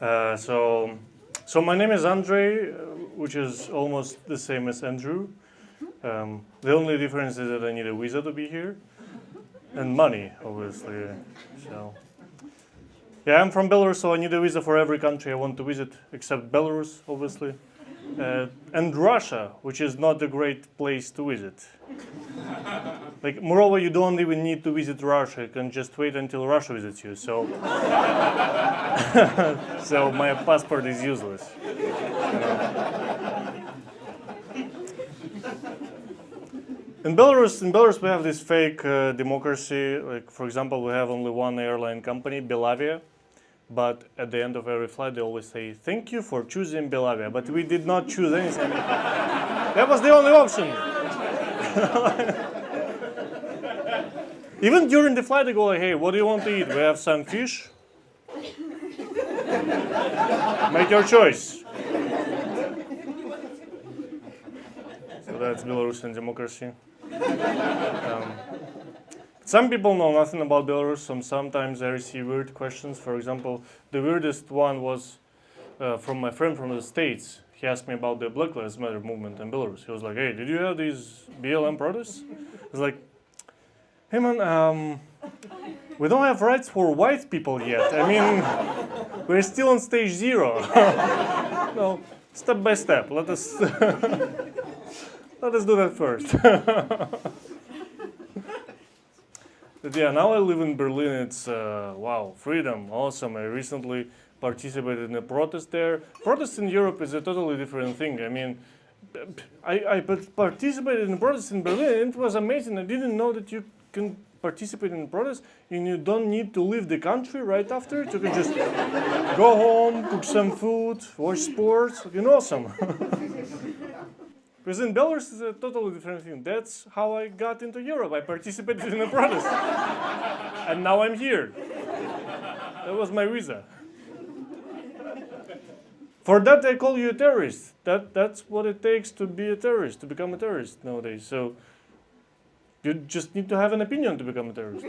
So my name is Andrei, which is almost the same as Andrew. The only difference is that I need a visa to be here, and money, obviously. So, yeah, I'm from Belarus, so I need a visa for every country I want to visit, except Belarus, obviously, and Russia, which is not a great place to visit. Like, moreover, you don't even need to visit Russia. You can just wait until Russia visits you. So, so my passport is useless. In Belarus, we have this fake democracy. Like, for example, we have only one airline company, Belavia. But at the end of every flight, they always say, "Thank you for choosing Belavia." But we did not choose anything. That was the only option. Even during the flight, they go like, "Hey, what do you want to eat? We have some fish. Make your choice." So that's Belarusian democracy. Some people know nothing about Belarus. Sometimes I receive weird questions. For example, the weirdest one was from my friend from the States. He asked me about the Black Lives Matter movement in Belarus. He was like, "Hey, did you have these BLM protests?" I was like, "Hey man, we don't have rights for white people yet. I mean, we're still on stage 0. No, step by step. Let us let us do that first." But yeah, now I live in Berlin. It's wow, freedom, awesome. I recently participated in a protest there. Protest in Europe is a totally different thing. I mean, I participated in a protest in Berlin. It was amazing. I didn't know that you can participate in protest and you don't need to leave the country right after it. You can just go home, cook some food, watch sports. You know, awesome. Because in Belarus is a totally different thing. That's how I got into Europe. I participated in a protest. And now I'm here. That was my visa. For that, they call you a terrorist. That's what it takes to be a terrorist, to become a terrorist nowadays. So you just need to have an opinion to become a terrorist.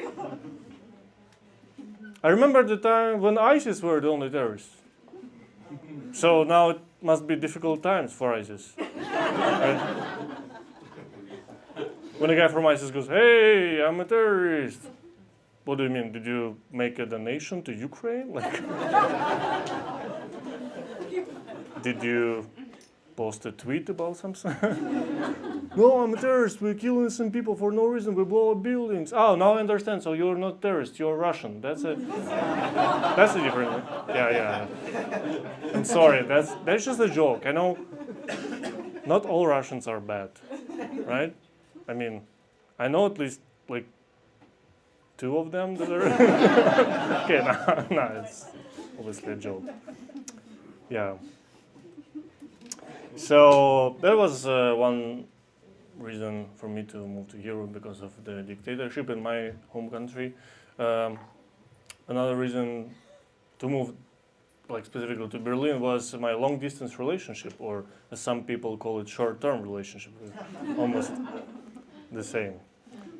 I remember the time when ISIS were the only terrorists. So now it must be difficult times for ISIS. Right? When a guy from ISIS goes, "Hey, I'm a terrorist." What do you mean? Did you make a donation to Ukraine? Like, did you post a tweet about something? "No, I'm a terrorist. We're killing some people for no reason. We blow up buildings." Oh, now I understand. So you're not terrorist. You're Russian. That's a different thing. Yeah. I'm sorry. That's just a joke. I know. Not all Russians are bad, right? I mean, I know at least like 2 of them that are. Okay, no, it's obviously a joke. Yeah. So that was one reason for me to move to Europe, because of the dictatorship in my home country. Another reason to move, like specifically to Berlin, was my long distance relationship, or as some people call it, short-term relationship. Almost the same.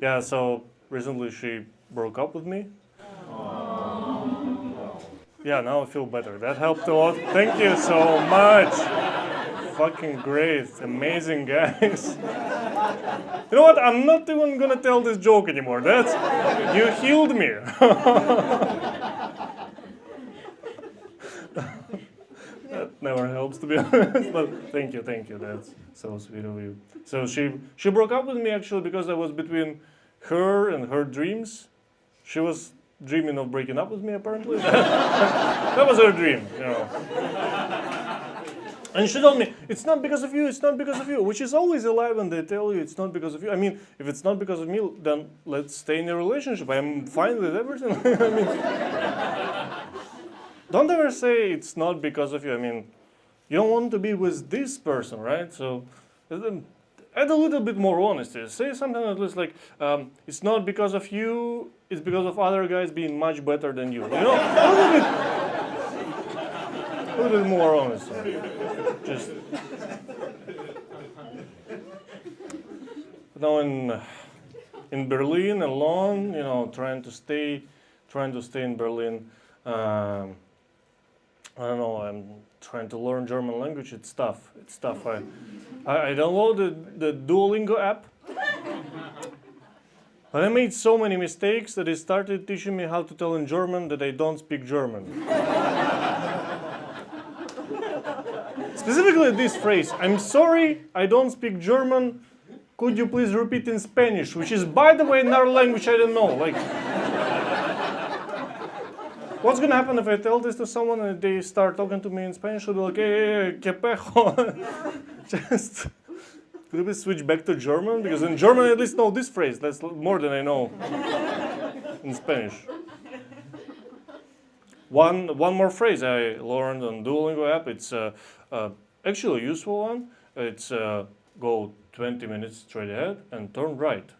Yeah, so recently she broke up with me. Yeah, now I feel better. That helped a lot. Thank you so much. Fucking great, amazing guys. You know what? I'm not even gonna tell this joke anymore. You healed me. That never helps, to be honest. But thank you. That's so sweet of you. So she broke up with me actually because I was between her and her dreams. She was dreaming of breaking up with me, apparently. That was her dream, you know. And she told me, "It's not because of you, it's not because of you," which is always a lie when they tell you it's not because of you. I mean, if it's not because of me, then let's stay in a relationship. I'm fine with everything. I mean, don't ever say it's not because of you. I mean, you don't want to be with this person, right? So add a little bit more honesty. Say something at least like, "It's not because of you, it's because of other guys being much better than you." You know, a little bit more honest. Just now in Berlin alone, you know, trying to stay in Berlin. I don't know, I'm trying to learn German language. It's tough. It's tough. I downloaded the Duolingo app. But I made so many mistakes that it started teaching me how to tell in German that I don't speak German. Specifically this phrase, I'm sorry, I don't speak German. Could you please repeat in Spanish? Which is, by the way, another language I don't know. Like, what's gonna happen if I tell this to someone and they start talking to me in Spanish? They'll be like, hey, que pejo. Just, could you please switch back to German? Because in German I at least know this phrase. That's more than I know in Spanish. One more phrase I learned on Duolingo app. It's actually a useful one. It's go 20 minutes straight ahead and turn right.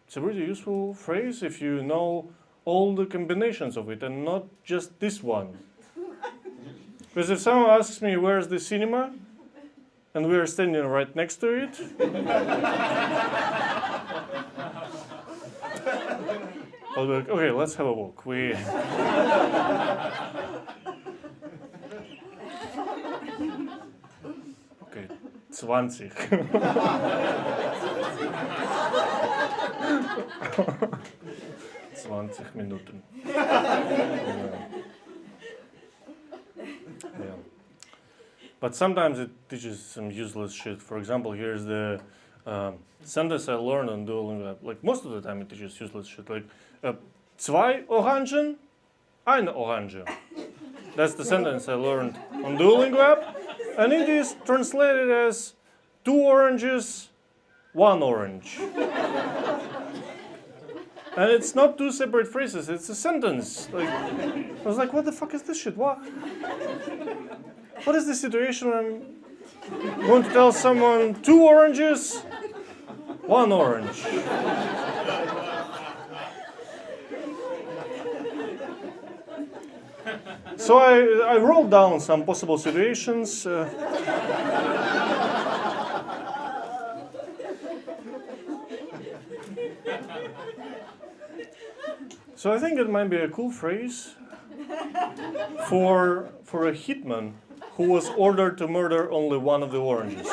It's a really useful phrase if you know all the combinations of it and not just this one. Because if someone asks me where's the cinema and we are standing right next to it, I'll be like, okay, let's have a walk. Okay, 20. 20 Minuten. Yeah. But sometimes it teaches some useless shit. For example, here's the sentence I learned on Duolingo. Like most of the time it teaches useless shit. Like, zwei Orangen, eine Orange. That's the sentence I learned on Duolingo app. And it is translated as 2 oranges, 1 orange. And it's not 2 separate phrases, it's a sentence. Like, I was like, what the fuck is this shit? What is the situation when I'm going to tell someone 2 oranges, 1 orange? So I wrote down some possible situations. So I think it might be a cool phrase for a hitman who was ordered to murder only 1 of the oranges.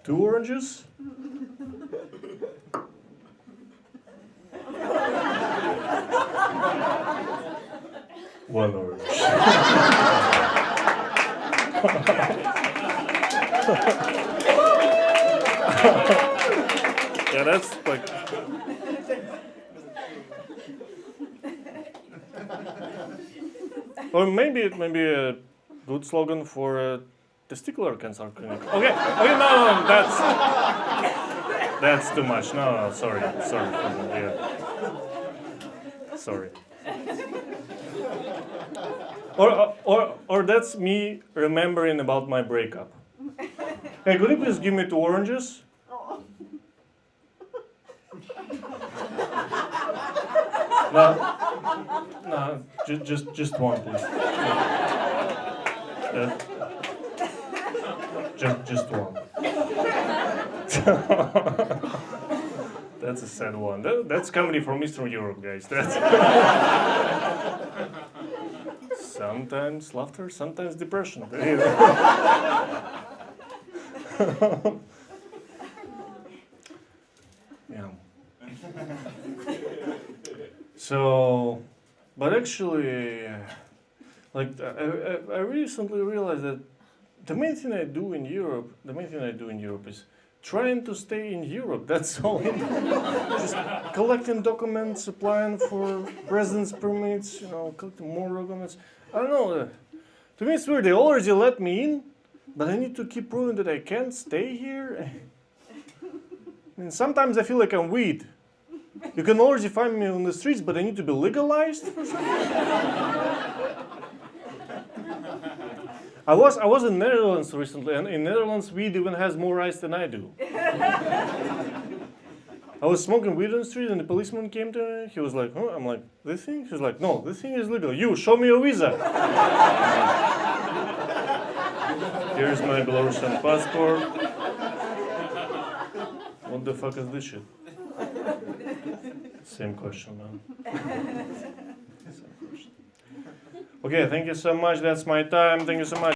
2 oranges? 1 orange. Yeah, that's like. Or maybe it may be a good slogan for a testicular cancer clinic. Okay, no, that's too much. No, sorry, yeah. Sorry. Or that's me remembering about my breakup. Hey, could you please give me 2 oranges? No, just 1, please. Just 1. That's a sad one. That's comedy from Eastern Europe, guys. That's sometimes laughter, sometimes depression. Yeah. So, but actually, like I recently realized that the main thing I do in Europe is trying to stay in Europe. That's all. Just collecting documents, applying for residence permits, collecting more documents. I don't know. To me, it's weird. They already let me in, but I need to keep proving that I can't stay here. And sometimes I feel like I'm weed. You can already find me on the streets, but I need to be legalized for something. I was in Netherlands recently, and in Netherlands, weed even has more ice than I do. I was smoking weed on the street, and the policeman came to me. He was like, "Huh?" I'm like, "This thing?" He was like, "No, this thing is legal. You, show me your visa." Here's my Belarusian passport. What the fuck is this shit? Same question, man. Okay, thank you so much. That's my time. Thank you so much.